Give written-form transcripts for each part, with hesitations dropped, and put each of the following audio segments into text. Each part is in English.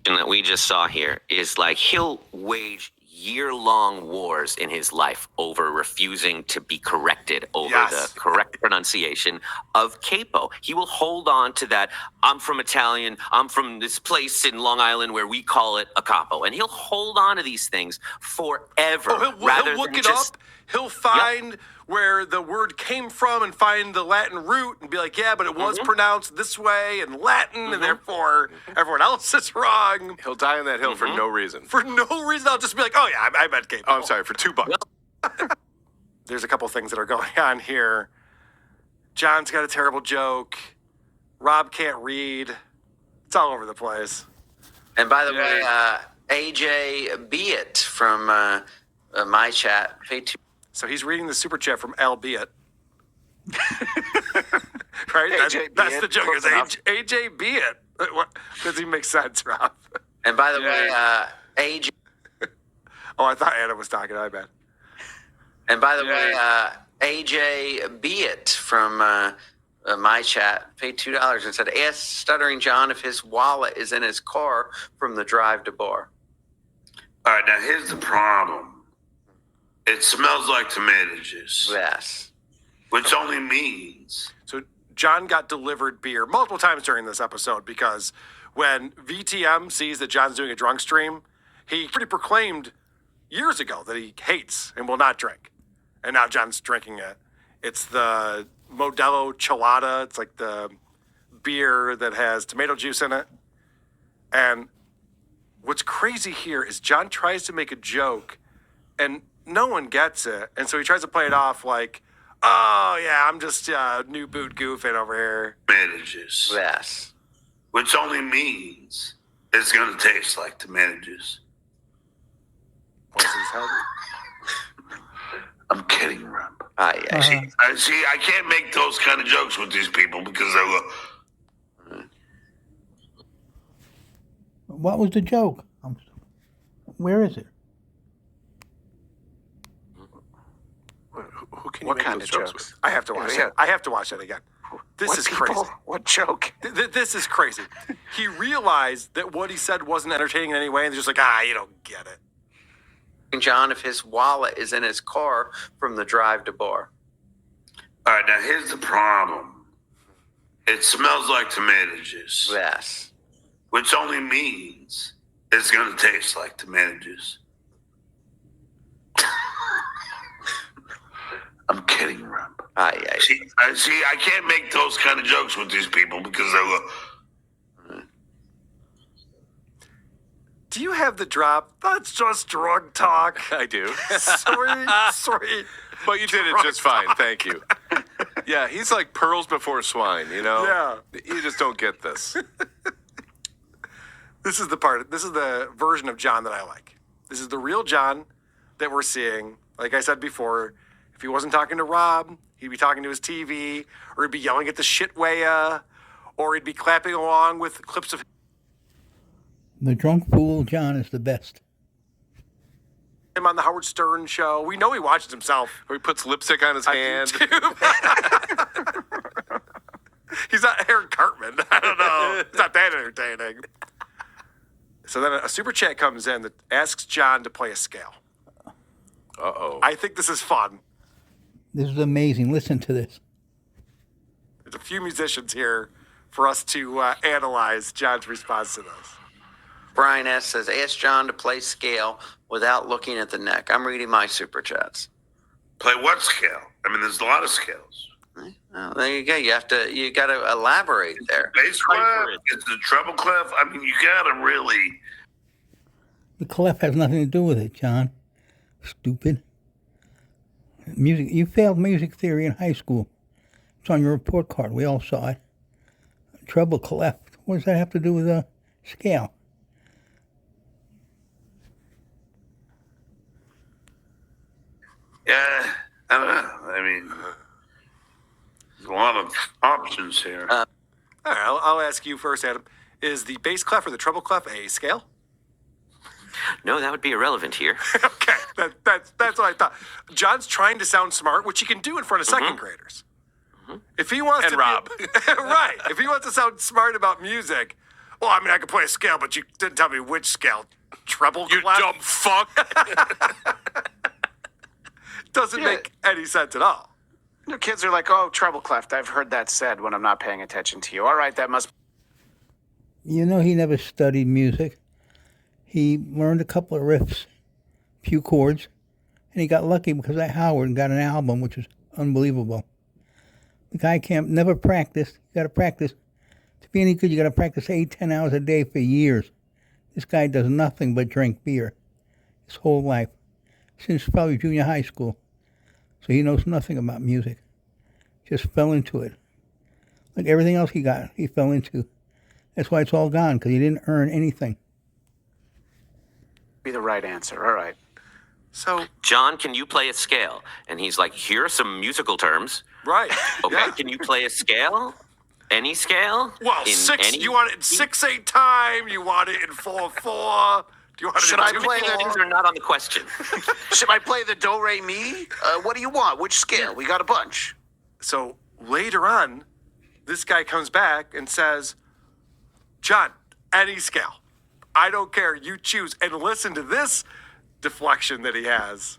that we just saw here is like he'll wage year-long wars in his life over refusing to be corrected over the correct pronunciation of capo. He will hold on to that. I'm from Italian. I'm from this place in Long Island where we call it a capo. And he'll hold on to these things forever. He'll look it up. He'll find where the word came from and find the Latin root and be like, yeah, but it was pronounced this way in Latin, and therefore everyone else is wrong. He'll die on that hill for no reason. For no reason. I'll just be like, oh, yeah, I meant capo. Oh, I'm sorry, for $2. There's a couple things that are going on here. John's got a terrible joke. Rob can't read. It's all over the place. And by the way, AJ Beat from my chat paid $2. So he's reading the super chat from Albeit. Right? That's the joke. It's AJ Beat. What? Does he make sense, Rob? And by the way, AJ. Oh, I thought Anna was talking. I bet. And by the way, AJ Beat from my chat paid $2 and said, ask Stuttering John if his wallet is in his car from the drive to bar. All right, now here's the problem. It smells like tomato juice. Yes. Which only means... So John got delivered beer multiple times during this episode because when VTM sees that John's doing a drunk stream, he pretty proclaimed years ago that he hates and will not drink. And now John's drinking it. It's the Modelo Chelada. It's like the beer that has tomato juice in it. And what's crazy here is John tries to make a joke and no one gets it. And so he tries to play it off like, oh, yeah, I'm just new boot goofing over here. Tomato juice. Yes. Which only means it's going to taste like tomato juice. What's his head? I'm kidding, Rob. Yeah. See, I can't make those kind of jokes with these people because they look... What was the joke? Where is it? Who can you What make kind those of jokes jokes? with? I have to watch it. I have to watch that again. This is crazy. What joke? This is crazy. He realized that what he said wasn't entertaining in any way, and they're just like, you don't get it. John if his wallet is in his car from the drive to bar. All right, now here's the problem. It smells like tomato juice. Yes. Which only means it's going to taste like tomato juice. I'm kidding, Rob. Yeah. See, I can't make those kind of jokes with these people because they look... Do you have the drop? That's just drug talk. I do. Sweet. But you did it just fine. Thank you. Yeah, he's like pearls before swine, you know? Yeah. You just don't get this. This is the version of John that I like. This is the real John that we're seeing. Like I said before, if he wasn't talking to Rob, he'd be talking to his TV, or he'd be yelling at the shitwaya, or he'd be clapping along with clips of The drunk fool John is the best. him on the Howard Stern show. We know he watches himself. Or he puts lipstick on his hand. He's not Aaron Cartman. I don't know. It's not that entertaining. So then a super chat comes in that asks John to play a scale. Uh-oh. I think this is fun. This is amazing. Listen to this. There's a few musicians here for us to analyze John's response to this. Brian S. says, ask John to play scale without looking at the neck. I'm reading my super chats. Play what scale? I mean, there's a lot of scales. Well, there you go. You got to elaborate there. Bass clef, it's the treble clef. I mean, you got to really... The clef has nothing to do with it, John. Stupid. Music. You failed music theory in high school. It's on your report card. We all saw it. Treble clef. What does that have to do with a scale? Yeah, I don't know. I mean, there's a lot of options here. All right, I'll ask you first, Adam. Is the bass clef or the treble clef a scale? No, that would be irrelevant here. Okay, that's what I thought. John's trying to sound smart, which he can do in front of second graders. If he wants And to Rob. right. If he wants to sound smart about music, Well, I mean, I could play a scale, but you didn't tell me which scale. Treble You clef? dumb fuck. Doesn't make any sense at all. You know, kids are like, oh, treble clef. I've heard that said when I'm not paying attention to you. All right, that must. You know, he never studied music. He learned a couple of riffs, a few chords, and he got lucky because at Howard and got an album, which was unbelievable. The guy never practiced. You got to practice. To be any good, you got to practice 8-10 hours a day for years. This guy does nothing but drink beer his whole life, since probably junior high school. So he knows nothing about music. Just fell into it. Like everything else he fell into. That's why it's all gone, because he didn't earn anything. Be the right answer. All right. So, John, can you play a scale? And he's like, here are some musical terms. right. Okay, Yeah. can you play a scale? Any scale? Well, In six. any- You want it in 6/8 time? You want it in 4/4? Do you want it Should in I two play These that? things are not on the question. Should I play the do re mi? What do you want? Which scale? We got a bunch. So later on, this guy comes back and says, John, any scale. I don't care. You choose. And listen to this deflection that he has.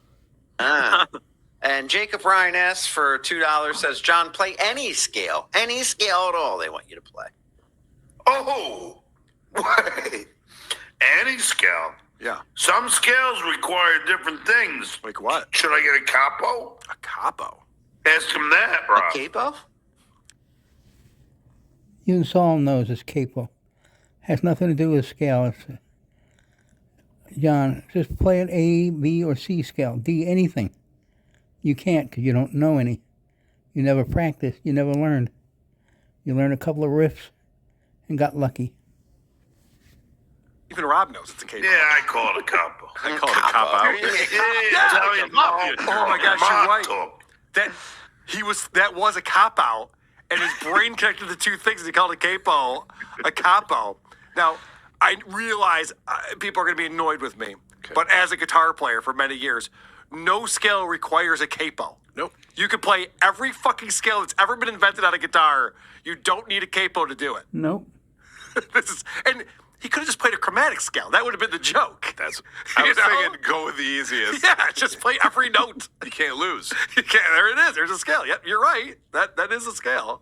And Jacob Ryan S. for $2 says, John, play any scale at all they want you to play. Oh, wait. Any scale. Yeah. Some scales require different things. Like what? Should I get a capo? A capo. Ask him that, Rob. Capo? Even Saul knows it's capo. Has nothing to do with scale. John, just play an A, B, or C scale. D, anything. You can't because you don't know any. You never practiced. You never learned. You learned a couple of riffs and got lucky. Even Rob knows it's a capo. Yeah, I call it a capo. I call it a cop out. Yeah, Italian Oh my gosh, you're right. That was a cop out, and his brain connected the two things. And he called a capo a capo. Now, I realize people are going to be annoyed with me, but as a guitar player for many years, no scale requires a capo. Nope. You can play every fucking scale that's ever been invented on a guitar. You don't need a capo to do it. Nope. And he could have just played a chromatic scale. That would have been the joke. I You was know? thinking go with the easiest. Yeah, just play every note. You can't lose. You can't. There it is. There's a scale. Yep, you're right. That is a scale.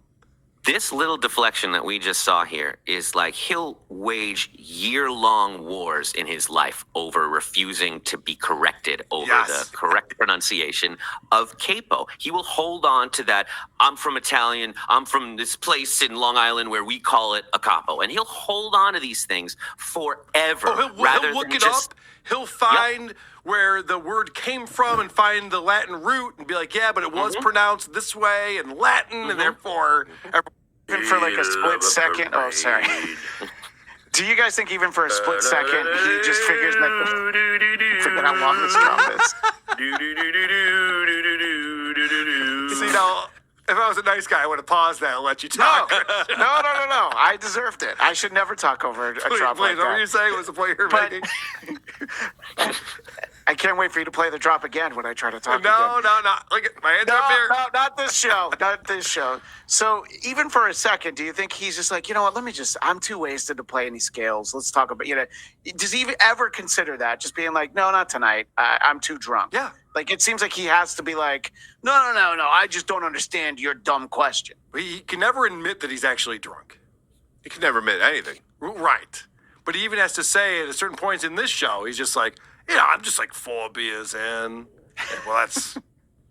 This little deflection that we just saw here is like he'll wage year-long wars in his life over refusing to be corrected over Yes. the correct pronunciation of capo. He will hold on to that, I'm from Italian, I'm from this place in Long Island where we call it a capo. And he'll hold on to these things forever. Oh, rather he'll look than it just, up. He'll find where the word came from and find the Latin root and be like, yeah, but it was pronounced this way in Latin, and therefore... Even for like a split second. Oh, sorry. Do you guys think even for a split second he just figures that? Forget how long this drum is. See, now, if I was a nice guy, I would have paused that and let you talk. No. I deserved it. I should never talk over a Please, drop like what were you that. saying was the point you're But- making? I can't wait for you to play the drop again when I try to talk No. again. Look at my hands No, up here. no, not this show. Not this show. So even for a second, do you think he's just like, you know what, I'm too wasted to play any scales. Let's talk about, does he even ever consider that? Just being like, no, not tonight. I'm too drunk. Yeah. Like, it seems like he has to be like, no. I just don't understand your dumb question. He can never admit that he's actually drunk. You can never admit anything. Right. But he even has to say at a certain points in this show, he's just like, I'm just like 4 beers in. And, well, that's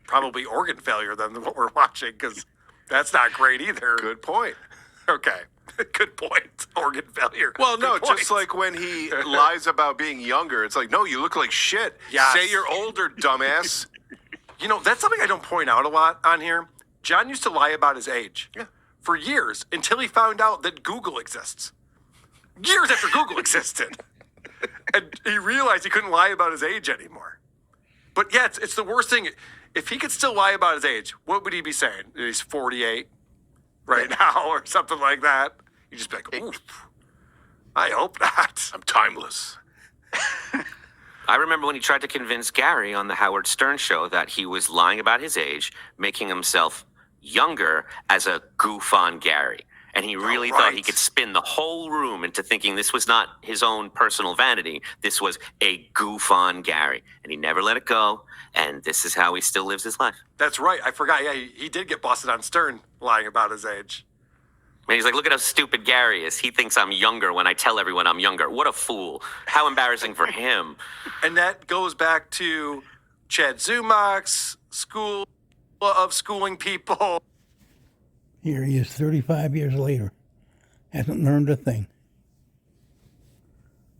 probably organ failure than what we're watching, because that's not great either. Good point. Okay. Good point. Organ failure. Well, no, Good point. just like when he lies about being younger, it's like, no, you look like shit. Yes. Say you're older, dumbass. That's something I don't point out a lot on here. John used to lie about his age for years until he found out that Google exists. Years after Google existed. And he realized he couldn't lie about his age anymore. But yeah, it's the worst thing. If he could still lie about his age, what would he be saying? He's 48 right now or something like that. You'd just be like, oof, I hope not. I'm timeless. I remember when he tried to convince Gary on the Howard Stern show that he was lying about his age, making himself younger as a goof on Gary. And he really thought he could spin the whole room into thinking this was not his own personal vanity. This was a goof on Gary. And he never let it go. And this is how he still lives his life. That's right. I forgot. Yeah, he did get busted on Stern lying about his age. And he's like, look at how stupid Gary is. He thinks I'm younger when I tell everyone I'm younger. What a fool. How embarrassing for him. And that goes back to Chad Zumach's school of schooling people. Here he is 35 years later. Hasn't learned a thing.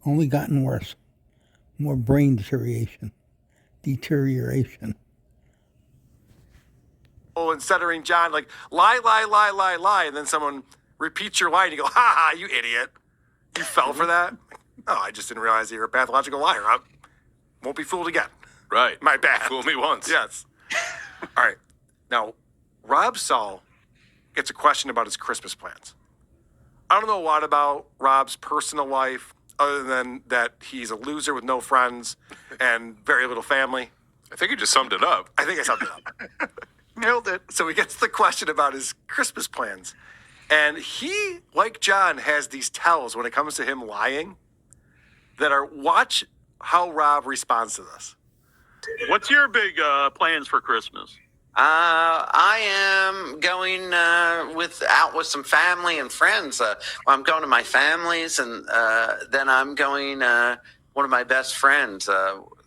Only gotten worse. More brain deterioration. Oh, and stuttering John, like, lie. And then someone repeats your lie and you go, ha ha, you idiot. You fell for that? Oh, I just didn't realize you're a pathological liar. I won't be fooled again. Right. My bad. Fool me once. Yes. All right. Now, Rob Saul gets a question about his Christmas plans. I don't know a lot about Rob's personal life other than that he's a loser with no friends and very little family. I think you just summed it up. I think I summed it up. Nailed it. So he gets the question about his Christmas plans. And he, like John, has these tells when it comes to him lying that are, watch how Rob responds to this. What's your big plans for Christmas? I am going out with some family and friends. I'm going to my family's, and then I'm going one of my best friends.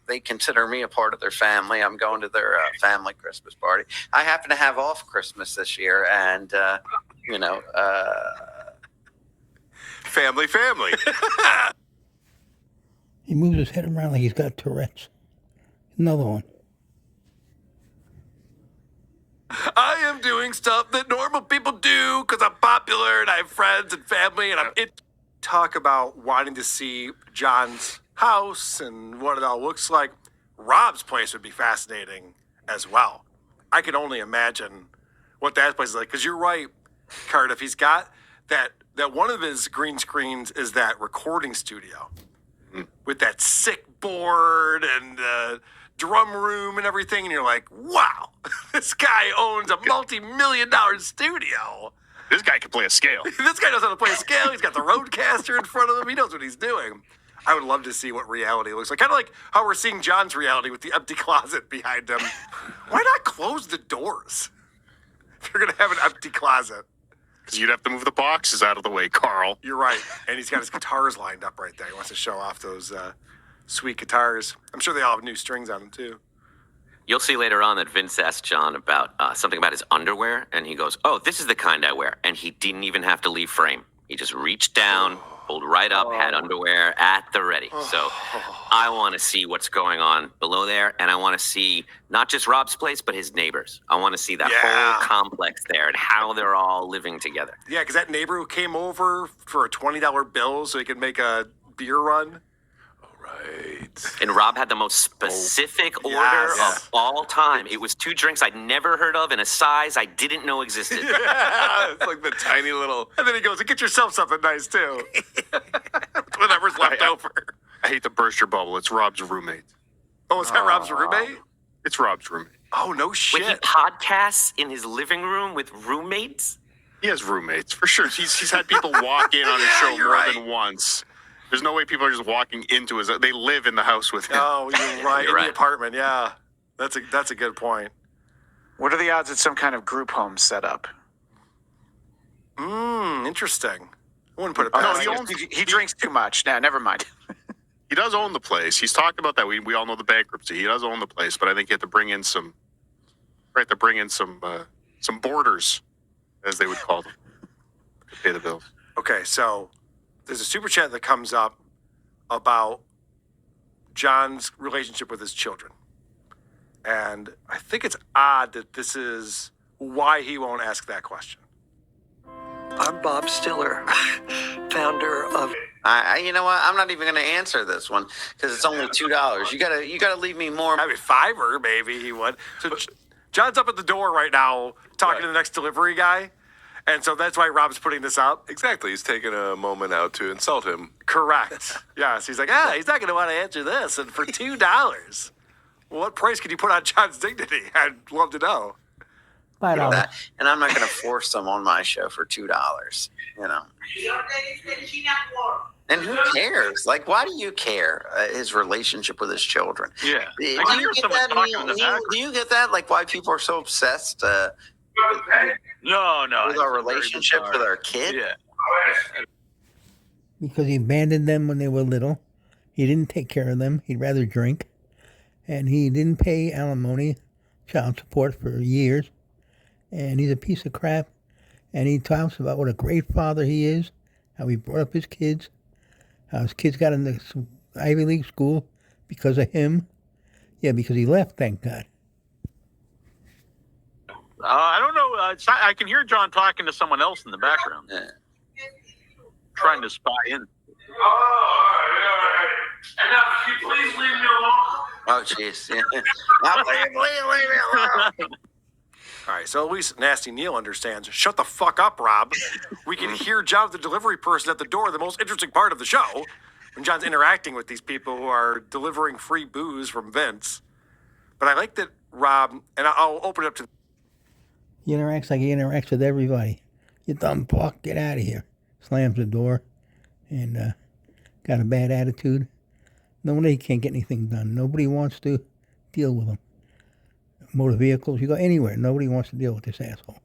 They consider me a part of their family. I'm going to their family Christmas party. I happen to have off Christmas this year, and Family. He moves his head around like he's got Tourette's. Another one. I am doing stuff that normal people do because I'm popular and I have friends and family. And talk about wanting to see John's house and what it all looks like. Rob's place would be fascinating as well. I can only imagine what that place is like. Because you're right, Cardiff. He's got that one of his green screens is that recording studio with that sick board and drum room and everything. And you're like, wow, this guy owns a multi-million-dollar studio. This guy can play a scale. This guy knows how to play a scale. He's got the Roadcaster in front of him. He knows what he's doing. I would love to see what reality looks like. Kind of like how we're seeing John's reality with the empty closet behind him. Why not close the doors if you're going to have an empty closet? Because you'd have to move the boxes out of the way, Carl. You're right. And he's got his guitars lined up right there. He wants to show off those sweet guitars. I'm sure they all have new strings on them, too. You'll see later on that Vince asked John about something about his underwear, and he goes, oh, this is the kind I wear. And he didn't even have to leave frame. He just reached down, pulled right up, had underwear at the ready. So I want to see what's going on below there, and I want to see not just Rob's place, but his neighbors. I want to see that whole complex there and how they're all living together. Yeah, because that neighbor who came over for a $20 bill so he could make a beer run. Right. And Rob had the most specific order of all time. It was 2 drinks I'd never heard of in a size I didn't know existed. It's like the tiny little... And then he goes, get yourself something nice, too. Whatever's left over. I hate to burst your bubble. It's Rob's roommate. Oh, is that Rob's roommate? It's Rob's roommate. Oh, no shit. Wait, he podcasts in his living room with roommates? He has roommates, for sure. He's had people walk in on his show more than once. There's no way people are just walking into his... They live in the house with him. Oh, you're right. You're in right. the apartment, yeah. That's a good point. What are the odds it's some kind of group home setup? Interesting. I wouldn't put it Oh, past no, him. he drinks too much. No, never mind. He does own the place. He's talked about that. We all know the bankruptcy. He does own the place, but I think you have to bring in some boarders, as they would call them, to pay the bills. Okay, so there's a super chat that comes up about John's relationship with his children. And I think it's odd that this is why he won't ask that question. I'm Bob Stiller, founder of... You know what? I'm not even going to answer this one because it's only $2. You gotta leave me more. I mean, $5 maybe he would. So John's up at the door right now talking to the next delivery guy. And so that's why Rob's putting this up. Exactly. He's taking a moment out to insult him. Correct. Yes. He's like, he's not going to want to answer this. And for $2, well, what price could you put on John's dignity? I'd love to know. $5. that, and I'm not going to force them on my show for $2. You know. And who cares? Like, why do you care? His relationship with his children. Yeah. Do I can hear you get someone that? talking in the background. Do you get that? Like, why people are so obsessed No. with our it's very relationship bizarre. with our kid? Yeah. Because he abandoned them when they were little. He didn't take care of them. He'd rather drink. And he didn't pay alimony, child support for years. And he's a piece of crap. And he talks about what a great father he is, how he brought up his kids, how his kids got into Ivy League school because of him. Yeah, because he left, thank God. I don't know. I can hear John talking to someone else in the background, Yeah. trying to spy in. And now, can you please leave me alone? Oh, jeez. Yeah. Now, leave me alone. All right, so at least Nasty Neil understands. Shut the fuck up, Rob. We can hear John, the delivery person at the door, the most interesting part of the show, when John's interacting with these people who are delivering free booze from Vince. But I like that Rob, and I'll open it up to. He interacts like he interacts with everybody. You dumb fuck, get out of here. Slams the door and got a bad attitude. Nobody can't get anything done. Nobody wants to deal with him. Motor vehicles, you go anywhere, nobody wants to deal with this asshole.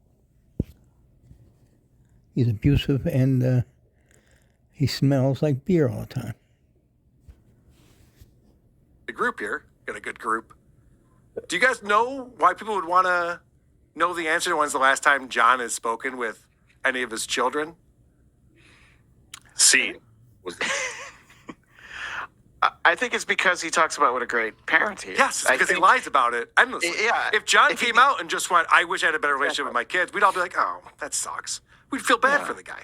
He's abusive and he smells like beer all the time. The group here, got a good group. Do you guys know why people would want to know the answer to when's the last time John has spoken with any of his children? Scene. I think it's because he talks about what a great parent he is. Yes, I because he think- lies about it endlessly. Yeah. If John If he- came out and just went, I wish I had a better relationship with my kids, we'd all be like, oh, that sucks. We'd feel bad for the guy.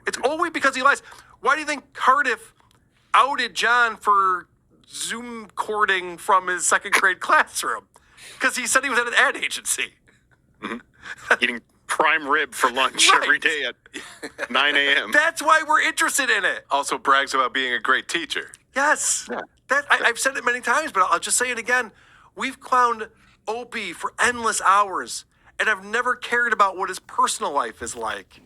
It's always because he lies. Why do you think Cardiff outed John for Zoom courting from his second grade classroom? Because he said he was at an ad agency. Eating prime rib for lunch Right. every day at 9 a.m. That's why we're interested in it. Also brags about being a great teacher. Yes. I've said it many times, but I'll just say it again. We've clowned Opie for endless hours, and I've never cared about what his personal life is like.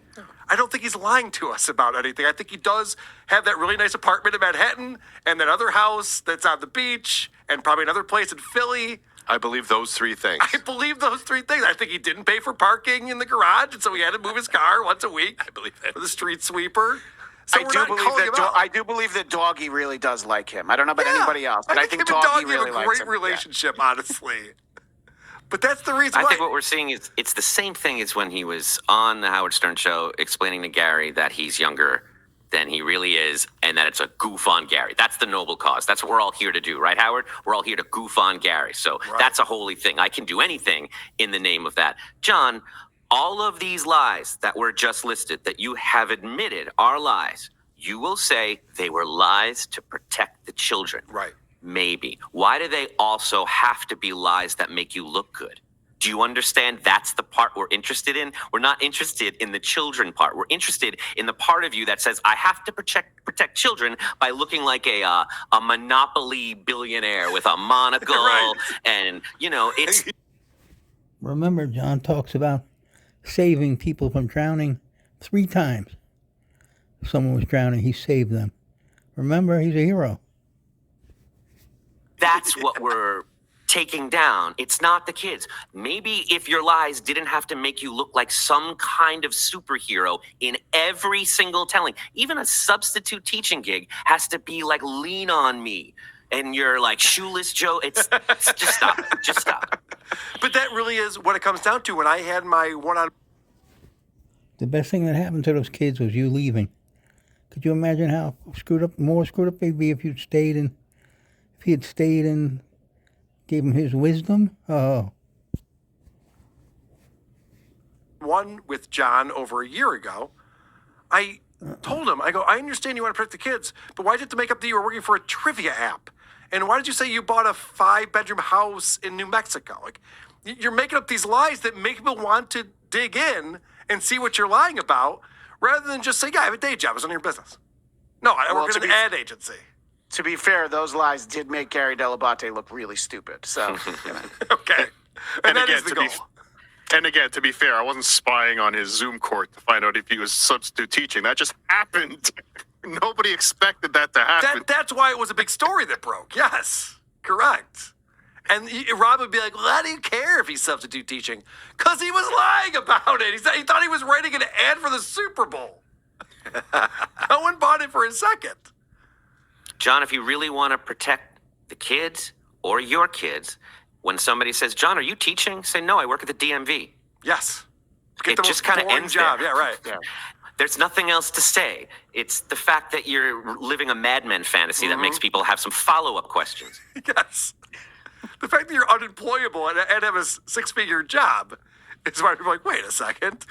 I don't think he's lying to us about anything. I think he does have that really nice apartment in Manhattan and that other house that's on the beach and probably another place in Philly. I believe those three things. I believe those three things. I think he didn't pay for parking in the garage, and so he had to move his car once a week. I believe that. With a street sweeper. So I we're do not believe calling that. him out. I do believe that Doggy really does like him. I don't know about anybody else, but I think him and Doggy Doggy really have a likes great him. relationship, honestly. But that's the reason I why. think what we're seeing is it's the same thing as when he was on the Howard Stern show explaining to Gary that he's younger than he really is and that it's a goof on Gary. That's the noble cause. That's what we're all here to do, right, Howard? We're all here to goof on Gary. So that's a holy thing. I can do anything in the name of that. John, all of these lies that were just listed that you have admitted are lies, you will say they were lies to protect the children. Right. Maybe. Why do they also have to be lies that make you look good? Do you understand that's the part we're interested in? We're not interested in the children part. We're interested in the part of you that says, I have to protect children by looking like a monopoly billionaire with a monocle. Right. And, you know, it's... Remember, John talks about saving people from drowning 3 times. If someone was drowning, he saved them. Remember, he's a hero. That's what we're taking down. It's not the kids. Maybe if your lies didn't have to make you look like some kind of superhero in every single telling, even a substitute teaching gig has to be like, lean on me. And you're like, shoeless Joe. It's just stop. Just stop. But that really is what it comes down to. When I had my one-on... The best thing that happened to those kids was you leaving. Could you imagine how more screwed up they'd be if you'd stayed and if he had stayed and gave him his wisdom? Oh. one with John over a year ago, I told him, I go, I understand you want to protect the kids, but why did you have to make up that you were working for a trivia app? And why did you say you bought a 5-bedroom house in New Mexico? Like, you're making up these lies that make people want to dig in and see what you're lying about, rather than just say, yeah, I have a day job. It's none of your business. No, I work at an ad agency. To be fair, those lies did make Gary Delabate look really stupid. So, you know. Okay. And that again, is the to goal. And again, to be fair, I wasn't spying on his Zoom court to find out if he was substitute teaching. That just happened. Nobody expected that to happen. That's why it was a big story that broke. Yes, correct. And Rob would be like, well, how do you care if he's substitute teaching? Because he was lying about it. He thought he was writing an ad for the Super Bowl. No one bought it for a second. John, if you really want to protect the kids or your kids, when somebody says, John, are you teaching? Say, no, I work at the DMV. Yes. It just kind of ends job. there. Yeah, right. Yeah. There's nothing else to say. It's the fact that you're living a Mad Men fantasy that makes people have some follow-up questions. Yes. The fact that you're unemployable and have a six-figure job is why people are like, wait a second.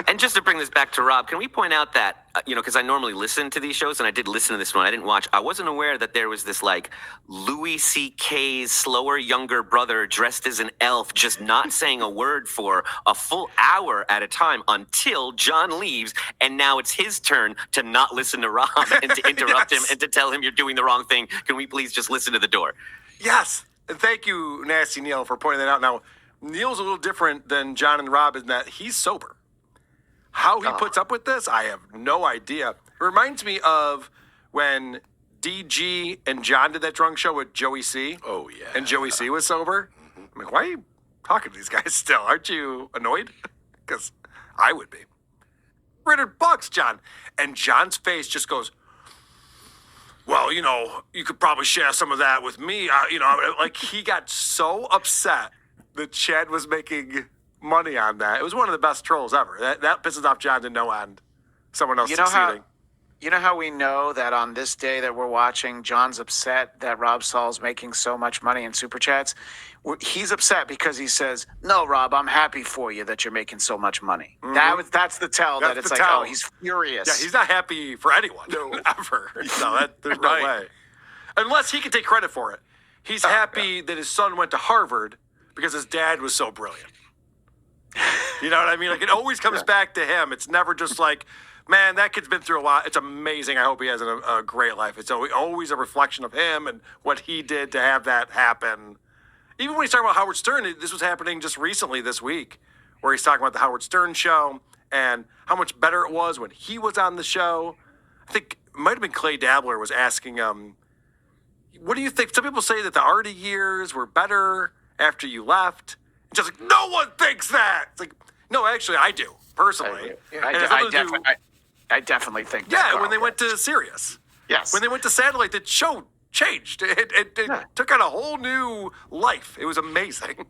And just to bring this back to Rob, can we point out that, because I normally listen to these shows, and I did listen to this one, I didn't watch. I wasn't aware that there was this, like, Louis C.K.'s slower younger brother dressed as an elf just not saying a word for a full hour at a time until John leaves, and now it's his turn to not listen to Rob and to interrupt him and to tell him you're doing the wrong thing. Can we please just listen to the door? Yes. And thank you, Nasty Neil, for pointing that out. Now, Neil's a little different than John and Rob in that he's sober. How he puts up with this, I have no idea. It reminds me of when DG and John did that drunk show with Joey C. Oh, yeah. And Joey C was sober. I'm like, why are you talking to these guys still? Aren't you annoyed? Because I would be. $300, John. And John's face just goes, well, you could probably share some of that with me. Like he got so upset that Chad was making money on that. It was one of the best trolls ever. That pisses off John to no end. Someone else succeeding. You know how we know that on this day that we're watching, John's upset that Rob Saul's making so much money in Super Chats? He's upset because he says, no, Rob, I'm happy for you that you're making so much money. Mm-hmm. That's the tell that it's like, tell. oh, he's furious. Yeah, he's not happy for anyone. No. Ever. No, there's no way. Unless he can take credit for it. He's happy that his son went to Harvard because his dad was so brilliant. You know what I mean? Like, it always comes back to him. It's never just like, man, that kid's been through a lot. It's amazing. I hope he has a great life. It's always a reflection of him and what he did to have that happen. Even when he's talking about Howard Stern, this was happening just recently this week, where he's talking about the Howard Stern show and how much better it was when he was on the show. I think it might have been Clay Dabler was asking what do you think? Some people say that the Artie years were better after you left. It's just like, no one thinks that. It's like, no, actually, I do, personally. I definitely think that. Yeah, when they went to Sirius. Yes. When they went to Satellite, the show changed. It took on a whole new life. It was amazing.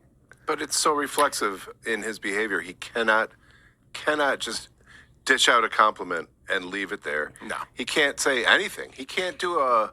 But it's so reflexive in his behavior. He cannot just dish out a compliment and leave it there. No. He can't say anything. He can't do a